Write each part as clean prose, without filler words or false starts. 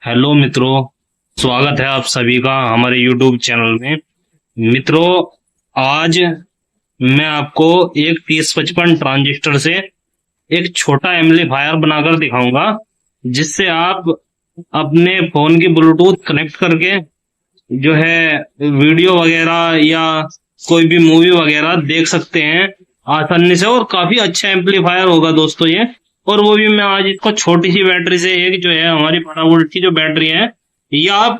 Hello मित्रों, स्वागत है आप सभी का हमारे YouTube चैनल में। मित्रों, आज मैं आपको एक 3055 ट्रांजिस्टर से एक छोटा एम्पलीफायर बनाकर दिखाऊंगा, जिससे आप अपने फोन की ब्लूटूथ कनेक्ट करके जो है वीडियो वगैरह या कोई भी मूवी वगैरह देख सकते हैं आसानी से। और काफी अच्छा एम्पलीफायर होगा दोस्तों ये। और वो भी मैं आज इसको छोटी सी बैटरी से, एक जो है हमारी 12 वोल्ट की जो बैटरी है, या आप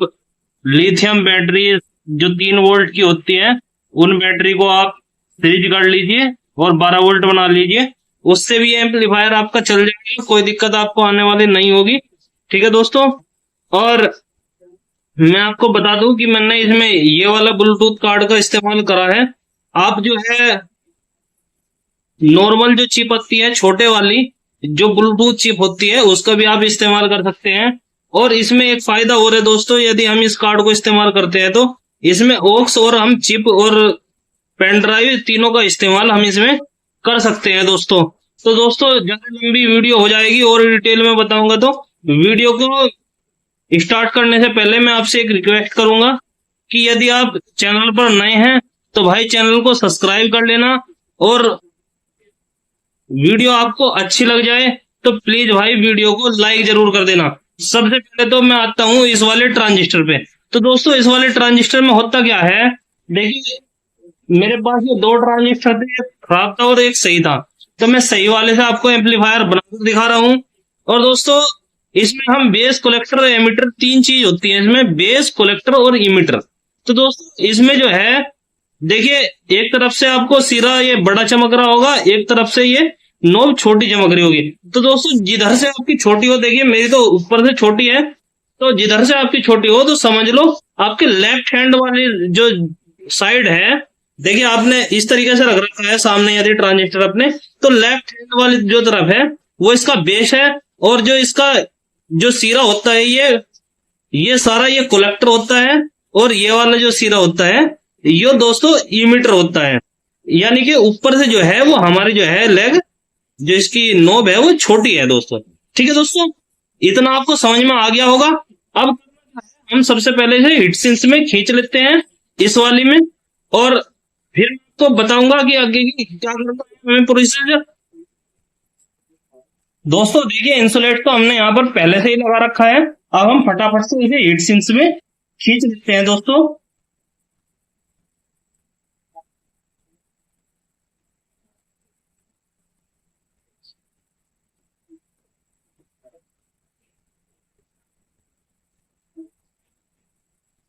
लिथियम बैटरी जो 3 वोल्ट की होती है, उन बैटरी को आप फ्रीज कर लीजिए और 12 वोल्ट बना लीजिए। उससे भी एम्पलीफायर आपका चल जाएगा, कोई दिक्कत आपको आने वाली नहीं होगी। ठीक है दोस्तों। और मैं आपको बता दूं कि मैंने इसमें ये वाला ब्लूटूथ कार्ड का इस्तेमाल करा है। आप जो है नॉर्मल जो चिप आती है, छोटे वाली जो ब्लूटूथ चिप होती है, उसका भी आप इस्तेमाल कर सकते हैं। और इसमें एक फायदा और है दोस्तों, यदि हम इस कार्ड को इस्तेमाल करते हैं तो इसमें ऑक्स और हम चिप और पेन ड्राइव तीनों का इस्तेमाल हम इसमें कर सकते हैं दोस्तों। तो दोस्तों, ज्यादा लंबी वीडियो हो जाएगी और डिटेल में बताऊंगा, तो वीडियो को स्टार्ट करने से पहले मैं आपसे एक रिक्वेस्ट करूंगा कि यदि आप चैनल पर नए हैं तो भाई चैनल को सब्सक्राइब कर लेना, और वीडियो आपको अच्छी लग जाए तो प्लीज भाई वीडियो को लाइक जरूर कर देना। सबसे पहले तो मैं आता हूं इस वाले ट्रांजिस्टर पे। तो दोस्तों, इस वाले ट्रांजिस्टर में होता क्या है, देखिए मेरे पास ये दो ट्रांजिस्टर थे, एक खराब था और एक सही था। तो मैं सही वाले से आपको एम्पलीफायर बनाकर दिखा रहा हूँ। और दोस्तों, इसमें हम बेस, कलेक्टर और एमिटर, तीन चीज होती है इसमें, बेस, कलेक्टर और इमिटर। तो दोस्तों, इसमें जो है देखिए, एक तरफ से आपको सिरा ये बड़ा चमक रहा होगा, एक तरफ से ये नोब छोटी चमक रही होगी। तो दोस्तों, जिधर से आपकी छोटी हो, देखिए मेरी तो ऊपर से छोटी है, तो जिधर से आपकी छोटी हो तो समझ लो आपके लेफ्ट हैंड वाली जो साइड है, देखिए आपने इस तरीके से रख रखा है सामने यदि ट्रांजिस्टर अपने, तो लेफ्ट हैंड वाली जो तरफ है वो इसका बेस है। और जो इसका जो सिरा होता है, ये सारा ये कलेक्टर होता है। और ये वाला जो सिरा होता है ये दोस्तों इमीटर होता है। यानी कि ऊपर से जो है वो हमारी जो है लेग, जो इसकी नोब है वो छोटी है दोस्तों। ठीक है दोस्तों, इतना आपको समझ में आ गया होगा। अब हम सबसे पहले से हीट सिंक्स में खींच लेते हैं इस वाली में, और फिर तो बताऊंगा कि आगे की क्या करना है हमें प्रोसीजर। दोस्तों देखिए, इंसुलेट तो हमने यहाँ पर पहले से ही लगा रखा है। अब हम फटाफट से इसे हीट सिंक्स में खींच लेते हैं दोस्तों।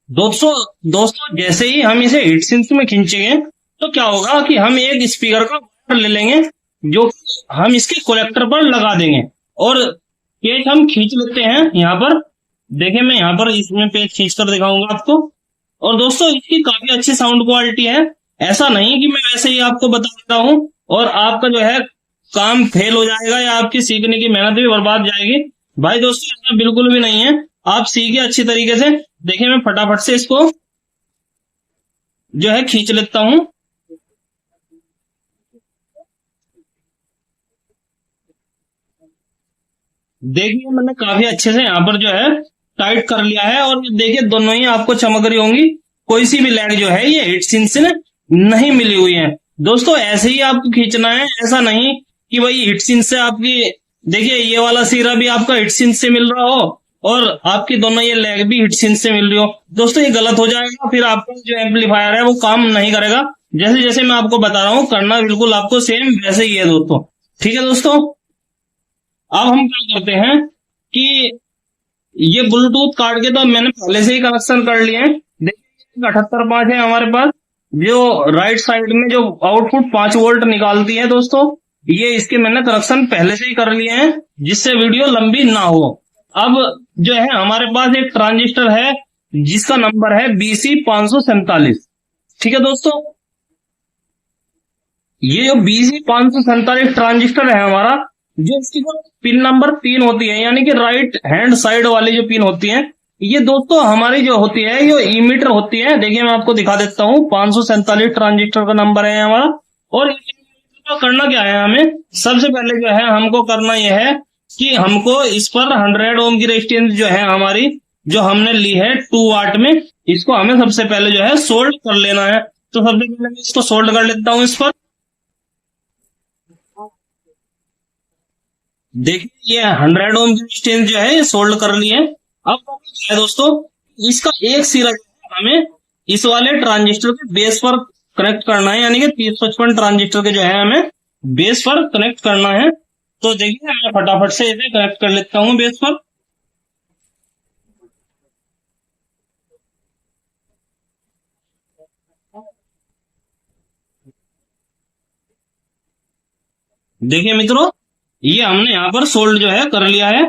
दोस्तों दोस्तों जैसे ही हम इसे हीट सिंक्स में खींचेंगे तो क्या होगा कि हम एक स्पीकर का वायर ले लेंगे, जो हम इसके कलेक्टर पर लगा देंगे। और पेज हम खींच लेते हैं यहाँ पर। देखिए मैं यहाँ पर इसमें पेज खींच कर दिखाऊंगा आपको। और दोस्तों, इसकी काफी अच्छी साउंड क्वालिटी है। ऐसा नहीं कि मैं वैसे ही आपको बता देता हूँ और आपका जो है काम फेल हो जाएगा या आपकी सीखने की मेहनत भी बर्बाद जाएगी। भाई दोस्तों, ऐसा बिल्कुल भी नहीं है, आप सीखिए अच्छी तरीके से। देखिए मैं फटाफट से इसको जो है खींच लेता हूं। देखिए मैंने काफी अच्छे से यहाँ पर जो है टाइट कर लिया है, और देखिए दोनों ही आपको चमक रही होंगी। कोई सी भी लैग जो है ये हीट सिंक से नहीं मिली हुई है। दोस्तों ऐसे ही आपको खींचना है, ऐसा नहीं कि भाई हीट सिंक से आपकी, देखिए ये वाला सिरा भी आपका हीट सिंक से मिल रहा हो और आपकी दोनों ये लैग भी हीट सिंक से मिल रही हो। दोस्तों ये गलत हो जाएगा, फिर आपका जो एम्पलीफायर है वो काम नहीं करेगा। जैसे जैसे मैं आपको बता रहा हूँ करना बिल्कुल आपको सेम वैसे ही है दोस्तों। ठीक है दोस्तों, अब हम क्या करते हैं कि ये ब्लूटूथ कार्ड के तो मैंने पहले से ही कनेक्शन कर लिए हैं। देखिए 78.5 है हमारे पास, जो राइट साइड में जो आउटपुट 5 वोल्ट निकालती है दोस्तों, ये इसके मैंने कनेक्शन पहले से ही कर लिए हैं, जिससे वीडियो लंबी ना हो। अब जो है हमारे पास एक ट्रांजिस्टर है जिसका नंबर है BC547। ठीक है दोस्तों, ये जो BC547 ट्रांजिस्टर है हमारा, जो इसकी जो पिन नंबर 3 होती है, यानी कि राइट हैंड साइड वाली जो पिन होती है, ये दोस्तों हमारी जो होती है ये इमीटर होती है। देखिए मैं आपको दिखा देता हूँ, 547 ट्रांजिस्टर का नंबर है हमारा। और करना क्या है, हमें सबसे पहले जो है हमको करना यह है कि हमको इस पर 100 ओम की रेजिस्टेंस जो है हमारी जो हमने ली है 2 वाट में, इसको हमें सबसे पहले जो है सोल्ड कर लेना है। तो सबसे पहले मैं इसको सोल्ड कर लेता हूं इस पर। देखिए ये 100 ओम की रेजिस्टेंस जो है ये सोल्ड कर ली है। अब क्या है दोस्तों, इसका एक सिरा जो है हमें इस वाले ट्रांजिस्टर के बेस पर कनेक्ट करना है, यानी कि 3055 ट्रांजिस्टर के जो है हमें बेस पर कनेक्ट करना है। तो देखिए मैं फटाफट से इसे कनेक्ट कर लेता हूँ बेस पर। देखिए मित्रों, ये हमने यहाँ पर सोल्ड जो है कर लिया है।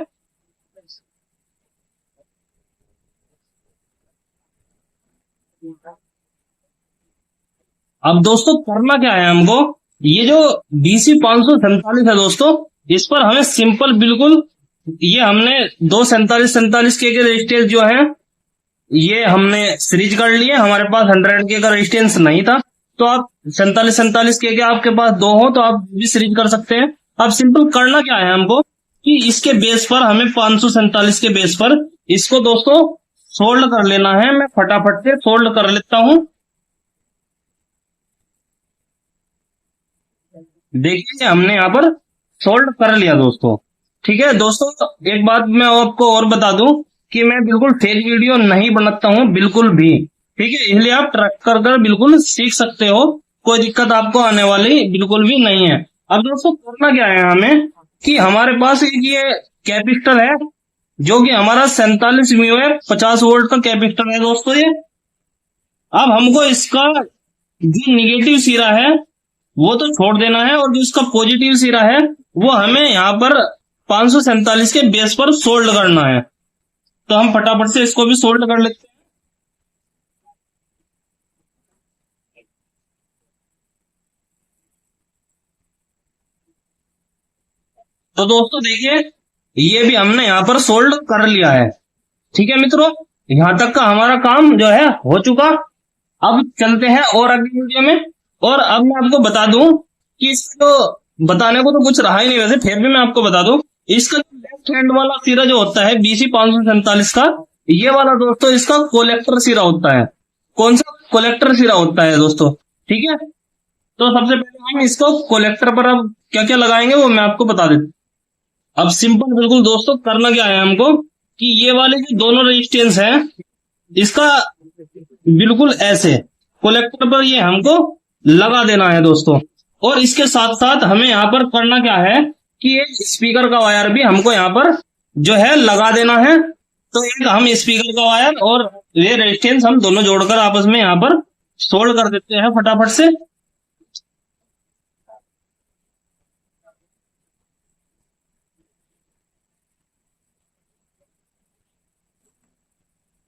अब दोस्तों करना क्या है हमको, ये जो DC 547 है दोस्तों, इस पर हमें सिंपल बिल्कुल, ये हमने दो 47 के रेजिस्टेंस जो है ये हमने सीरीज कर लिए। हमारे पास 100 के का रेजिस्टेंस नहीं था, तो आप 47 के आपके पास दो हो तो आप भी सीरीज कर सकते हैं। अब सिंपल करना क्या है हमको कि इसके बेस पर हमें 547 के बेस पर इसको दोस्तों सोल्ड कर लेना है। मैं फटाफट से सोल्ड कर लेता हूं। देखिए हमने यहाँ पर सोल्ड कर लिया दोस्तों। ठीक है दोस्तों, एक बात मैं आपको और बता दूं कि मैं बिल्कुल फेक वीडियो नहीं बनाता हूं बिल्कुल भी। ठीक है, इसलिए आप ट्रैक कर बिल्कुल सीख सकते हो, कोई दिक्कत आपको आने वाली बिल्कुल भी नहीं है। अब दोस्तों करना क्या है हमें कि हमारे पास एक ये कैपेसिटर है जो कि हमारा 47 म्यू है, 50 वोल्ट का कैपेसिटर है दोस्तों ये। अब हमको इसका जो निगेटिव सिरा है वो तो छोड़ देना है, और जो इसका पॉजिटिव सिरा है वो हमें यहाँ पर 547 के बेस पर सोल्ड करना है। तो हम फटाफट से इसको भी सोल्ड कर लेते हैं। तो दोस्तों देखिए ये भी हमने यहाँ पर सोल्ड कर लिया है। ठीक है मित्रों, यहाँ तक का हमारा काम जो है हो चुका। अब चलते हैं और अगली वीडियो में। और अब मैं आपको बता दूं कि इसको तो बताने को तो कुछ रहा ही नहीं, वैसे फिर भी मैं आपको बता दूं, इसका लेफ्ट हैंड वाला सिरा जो होता है BC 547 का, ये वाला दोस्तों इसका कोलेक्टर सिरा होता है। कौन सा कोलेक्टर सिरा होता है दोस्तों, ठीक है। तो सबसे पहले हम इसको कोलेक्टर पर अब क्या क्या लगाएंगे वो मैं आपको बता देता हूँ। अब सिंपल बिल्कुल दोस्तों करना क्या है हमको कि ये वाले जो दोनों रेजिस्टेंस है इसका बिल्कुल ऐसे कोलेक्टर पर ये हमको लगा देना है दोस्तों। और इसके साथ साथ हमें यहाँ पर करना क्या है कि एक स्पीकर का वायर भी हमको यहाँ पर जो है लगा देना है। तो एक हम स्पीकर का वायर और ये रेजिस्टेंस हम दोनों जोड़कर आपस में यहाँ पर सोल्ड कर देते हैं फटाफट से।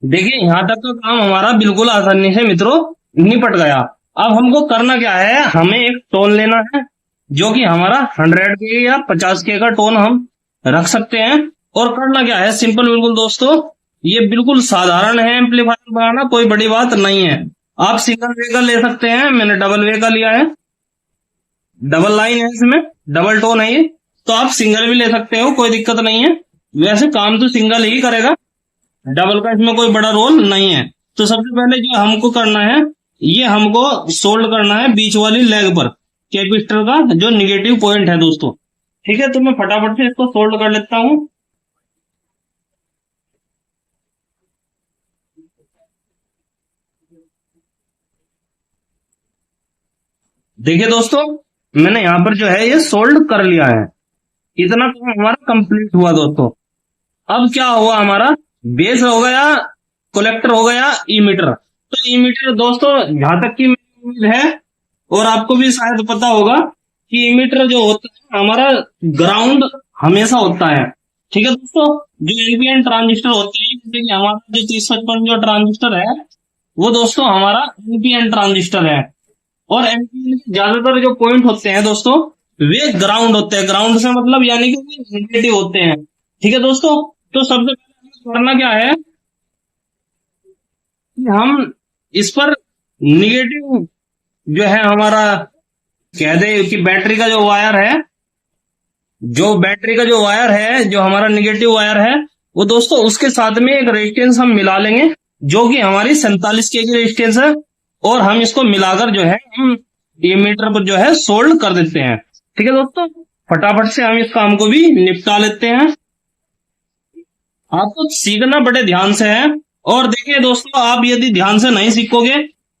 देखिए यहाँ तक का काम हमारा बिल्कुल आसानी से मित्रों निपट गया। अब हमको करना क्या है, हमें एक टोन लेना है जो कि हमारा 100 के या 50 के का टोन हम रख सकते हैं। और करना क्या है सिंपल बिल्कुल दोस्तों, ये बिल्कुल साधारण है एम्पलीफायर बनाना, कोई बड़ी बात नहीं है। आप सिंगल वे का ले सकते हैं, मैंने डबल वे का लिया है, डबल लाइन है इसमें, डबल टोन है ये। तो आप सिंगल भी ले सकते हो, कोई दिक्कत नहीं है। वैसे काम तो सिंगल ही करेगा, डबल का इसमें कोई बड़ा रोल नहीं है। तो सबसे पहले जो हमको करना है ये हमको सोल्ड करना है बीच वाली लेग पर कैपेसिटर का जो निगेटिव पॉइंट है दोस्तों। ठीक है, तो मैं फटाफट से इसको सोल्ड कर लेता हूं। देखिए दोस्तों मैंने यहाँ पर जो है ये सोल्ड कर लिया है। इतना काम हमारा कंप्लीट हुआ दोस्तों। अब क्या हुआ, हमारा बेस हो गया, कलेक्टर हो गया, इमीटर। तो इमीटर दोस्तों जहां तक की उम्मीद है और आपको भी शायद पता होगा कि इमीटर जो होता है हमारा ग्राउंड हमेशा होता है। ठीक है दोस्तों, जो एनपीएन ट्रांजिस्टर होते हैं, जैसे कि हमारा जो 3055 जो ट्रांजिस्टर है वो दोस्तों हमारा एनपीएन ट्रांजिस्टर है। और एनपीएन के ज्यादातर जो पॉइंट होते हैं दोस्तों वे ग्राउंड होते हैं। ग्राउंड से मतलब यानी कि नेगेटिव होते हैं। ठीक है दोस्तों, तो सबसे पहले करना क्या है कि हम इस पर निगेटिव जो है हमारा कह दे कि बैटरी का जो वायर है, जो बैटरी का जो वायर है, जो हमारा निगेटिव वायर है वो दोस्तों उसके साथ में एक रेजिस्टेंस हम मिला लेंगे जो कि हमारी 47 के की रेजिस्टेंस है, और हम इसको मिलाकर जो है हम ये मीटर पर जो है सोल्ड कर देते हैं। ठीक है दोस्तों, फटाफट से हम इस काम को भी निपटा लेते हैं। आपको सीखना बड़े ध्यान से है, और देखिए दोस्तों आप यदि ध्यान से नहीं सीखोगे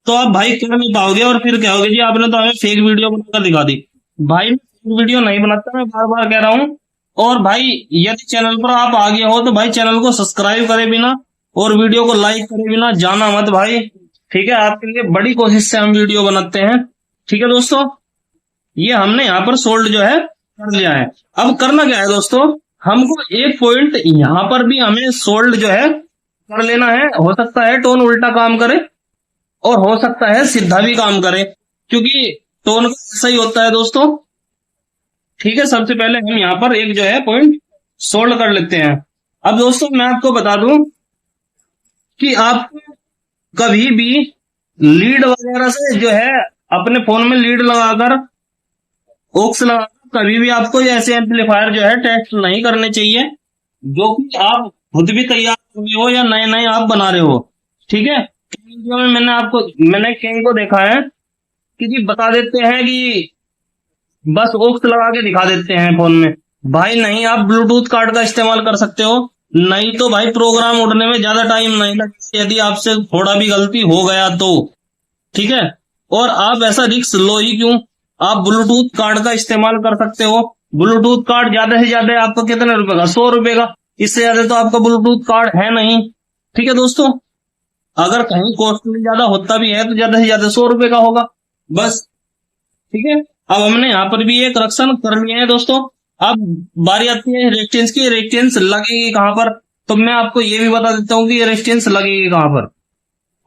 तो आप भाई कर नहीं पाओगे, और फिर कहोगे जी आपने तो हमें फेक वीडियो बनाकर दिखा दी। भाई मैं फेक वीडियो नहीं बनाता, मैं बार बार कह रहा हूँ। और भाई यदि चैनल पर आप आ गए हो तो भाई चैनल को सब्सक्राइब करे बिना और वीडियो को लाइक करे बिना जाना मत भाई। ठीक है, आपके लिए बड़ी कोशिश से हम वीडियो बनाते हैं। ठीक है दोस्तों, ये हमने यहाँ पर सोल्ड जो है कर लिया है। अब करना क्या है दोस्तों, हमको एक पॉइंट यहाँ पर भी हमें सोल्ड जो है कर लेना है। हो सकता है टोन उल्टा काम करे और हो सकता है सीधा भी काम करे, क्योंकि टोन का ऐसा ही होता है दोस्तों। ठीक है, सबसे पहले हम यहाँ पर एक जो है पॉइंट सोल्ड कर लेते हैं। अब दोस्तों मैं आपको बता दूं कि आप कभी भी लीड वगैरह से जो है अपने फोन में लीड लगाकर ओक्स लगाकर कभी भी आपको ऐसे एम्पलीफायर जो है टेस्ट नहीं करने चाहिए, जो कि आप खुद भी तैयार कर रहे हो या नए नए आप बना रहे हो। ठीक है, वीडियो में मैंने कहीं को देखा है कि जी बता देते हैं कि बस ओक्स लगा के दिखा देते हैं फोन में। भाई नहीं, आप ब्लूटूथ कार्ड का इस्तेमाल कर सकते हो, नहीं तो भाई प्रोग्राम उड़ने में ज्यादा टाइम नहीं लगेगा यदि आपसे थोड़ा भी गलती हो गया तो। ठीक है, और आप ऐसा रिस्क लो ही क्यों, आप ब्लूटूथ कार्ड का इस्तेमाल कर सकते हो। ब्लूटूथ कार्ड ज्यादा से ज्यादा आपको कितने रुपए का, 100 रुपए का, इससे ज्यादा तो आपका ब्लूटूथ कार्ड है नहीं। ठीक है दोस्तों, अगर कहीं कॉस्टली ज्यादा होता भी है तो ज्यादा से ज्यादा 100 रुपए का होगा बस। ठीक है, अब हमने यहाँ पर भी एक करेक्शन कर लिया है दोस्तों। अब बारी आती है रेजिस्टेंस की। रेजिस्टेंस लगेगी कहां पर, तो मैं आपको ये भी बता देता हूँ कि ये रेजिस्टेंस लगेगी कहां पर।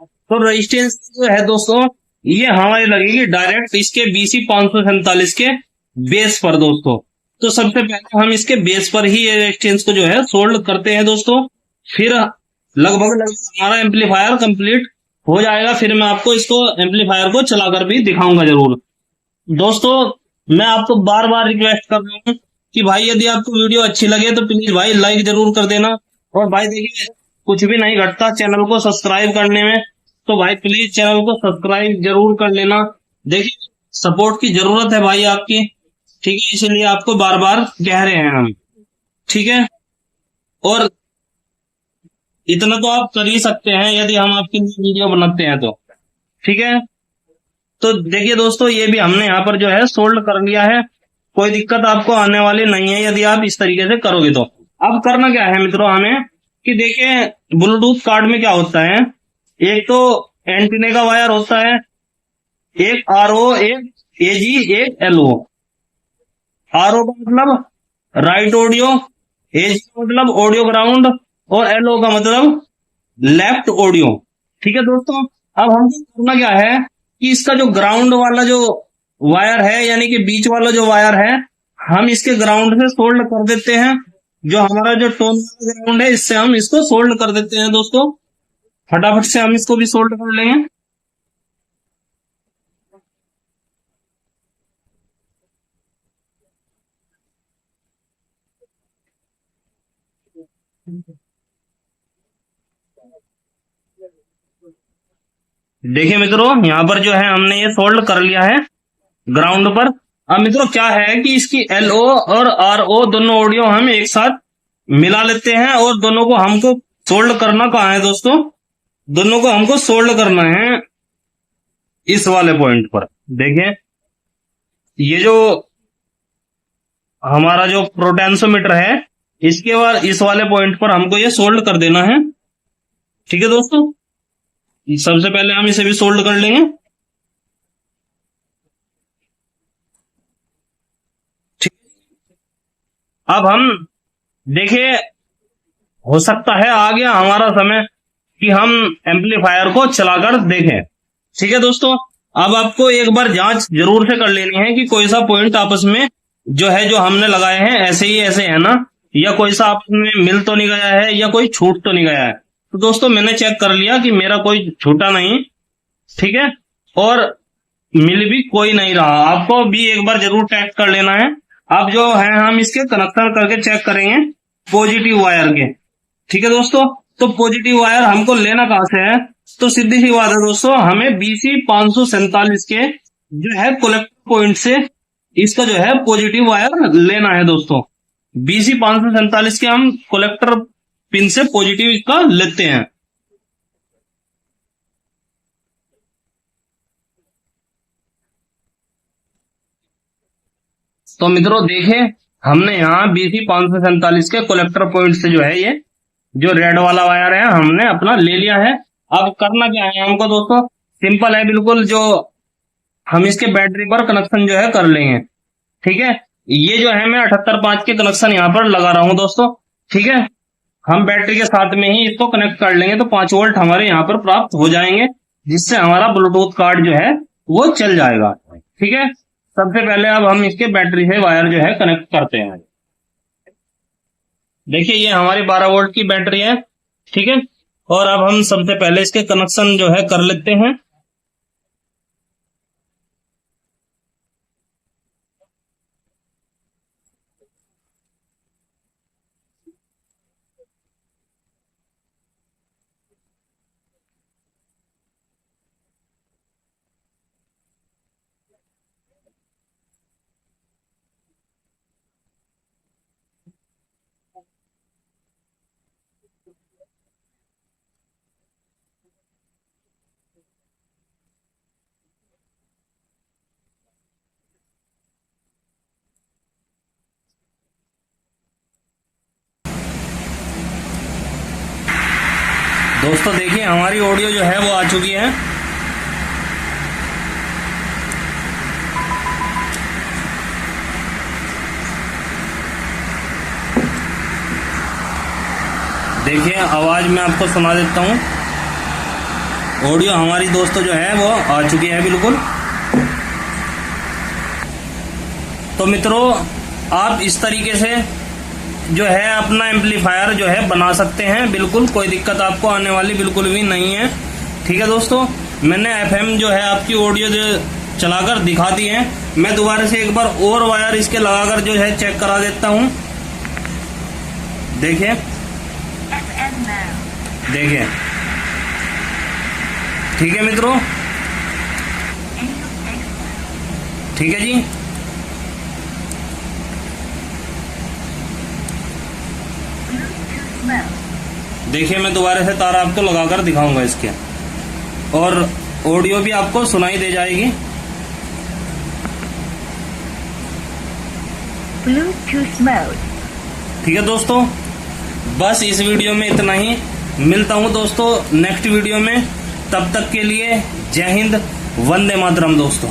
तो रेजिस्टेंस जो है दोस्तों ये हमारी लगेगी डायरेक्ट इसके BC 547 के बेस पर दोस्तों। तो सबसे पहले हम इसके बेस पर ही ये रेजिस्टेंस को जो है सोल्ड करते हैं दोस्तों, फिर लगभग हमारा एम्पलीफायर कंप्लीट हो जाएगा। फिर मैं आपको इसको एम्पलीफायर को चलाकर भी दिखाऊंगा जरूर। दोस्तों मैं आपको बार बार रिक्वेस्ट कर रहा हूँ कि भाई यदि आपको वीडियो अच्छी लगे तो प्लीज भाई लाइक जरूर कर देना। और भाई देखिए कुछ भी नहीं घटता चैनल को सब्सक्राइब करने में, तो भाई प्लीज चैनल को सब्सक्राइब जरूर कर लेना। देखिए सपोर्ट की जरूरत है भाई आपकी। ठीक है, इसलिए आपको बार बार कह रहे हैं हम। ठीक है, और इतना तो आप कर ही सकते हैं यदि हम आपके लिए वीडियो बनाते हैं तो। ठीक है, तो देखिए दोस्तों ये भी हमने यहाँ पर जो है सोल्ड कर लिया है, कोई दिक्कत आपको आने वाली नहीं है यदि आप इस तरीके से करोगे तो। अब करना क्या है मित्रों हमें, कि देखिए ब्लूटूथ कार्ड में क्या होता है, एक तो एंटीने का वायर होता है, एक RO, एक AG, एक LO। RO का मतलब राइट ऑडियो, AG का मतलब ऑडियो ग्राउंड, और LO का मतलब लेफ्ट ऑडियो। ठीक है दोस्तों, अब हमको करना क्या है कि इसका जो ग्राउंड वाला जो वायर है यानी कि बीच वाला जो वायर है हम इसके ग्राउंड से सोल्ड कर देते हैं। जो हमारा जो टोन ग्राउंड है इससे हम इसको सोल्ड कर देते हैं दोस्तों। फटाफट से हम इसको भी सोल्ड कर लेंगे। देखिए मित्रों यहाँ पर जो है हमने ये सोल्ड कर लिया है ग्राउंड पर। अब मित्रों क्या है कि इसकी LO और RO दोनों ऑडियो हम एक साथ मिला लेते हैं, और दोनों को हमको सोल्ड करना कहाँ है दोस्तों, दोनों को हमको सोल्ड करना है इस वाले पॉइंट पर। देखें ये जो हमारा जो पोटेंशियोमीटर है इसके बाद इस वाले पॉइंट पर हमको ये सोल्ड कर देना है। ठीक है दोस्तों, सबसे पहले हम इसे भी सोल्ड कर लेंगे। अब हम देखिए हो सकता है आ गया हमारा समय कि हम एम्पलीफायर को चलाकर देखें। ठीक है दोस्तों, अब आपको एक बार जांच जरूर से कर लेनी है कि कोई सा पॉइंट आपस में जो है जो हमने लगाए हैं ऐसे ही ऐसे है ना, या कोई सा आपस में मिल तो नहीं गया है या कोई छूट तो नहीं गया है। तो दोस्तों मैंने चेक कर लिया कि मेरा कोई छूटा नहीं। ठीक है, और मिल भी कोई नहीं रहा। आपको भी एक बार जरूर चेक कर लेना है। अब जो है हम इसके कनेक्टर करके चेक करेंगे पॉजिटिव वायर के। ठीक है दोस्तों, तो पॉजिटिव वायर हमको लेना कहां से है? तो सीधी सी बात है दोस्तों, हमें BC 547 के जो है कलेक्टर पॉइंट से इसका जो है पॉजिटिव वायर लेना है दोस्तों। BC 547 के हम कलेक्टर पिन से पॉजिटिव इसका लेते हैं। तो मित्रों देखें, हमने यहाँ BC 547 के कलेक्टर पॉइंट से जो है ये जो रेड वाला वायर है हमने अपना ले लिया है। अब करना क्या है हमको दोस्तों? सिंपल है बिल्कुल, जो हम इसके बैटरी पर कनेक्शन जो है कर लेंगे। ठीक है, ये जो है मैं 78.5 के कनेक्शन यहाँ पर लगा रहा हूँ दोस्तों। ठीक है, हम बैटरी के साथ में ही इसको कनेक्ट कर लेंगे तो 5 वोल्ट हमारे यहाँ पर प्राप्त हो जाएंगे, जिससे हमारा ब्लूटूथ कार्ड जो है वो चल जाएगा। ठीक है, सबसे पहले अब हम इसके बैटरी से वायर जो है कनेक्ट करते हैं। देखिए ये हमारी 12 वोल्ट की बैटरी है। ठीक है, और अब हम सबसे पहले इसके कनेक्शन जो है कर लेते हैं। दोस्तों देखिए हमारी ऑडियो जो है वो आ चुकी है। देखिए आवाज मैं आपको सुना देता हूँ। ऑडियो हमारी दोस्तों जो है वो आ चुकी है बिल्कुल। तो मित्रों आप इस तरीके से जो है अपना एम्पलीफायर जो है बना सकते हैं, बिल्कुल कोई दिक्कत आपको आने वाली बिल्कुल भी नहीं है। ठीक है दोस्तों, मैंने FM जो है आपकी ऑडियो जो चलाकर दिखा दी है। मैं दोबारा से एक बार और वायर इसके लगाकर जो है चेक करा देता हूं। देखिए देखिए, ठीक है मित्रों, ठीक है जी। देखिए मैं दोबारा से तार आपको लगाकर दिखाऊंगा इसके, और ऑडियो भी आपको सुनाई दे जाएगी। Bluetooth mode। ठीक है दोस्तों, बस इस वीडियो में इतना ही। मिलता हूं दोस्तों नेक्स्ट वीडियो में, तब तक के लिए जय हिंद, वंदे मातरम दोस्तों।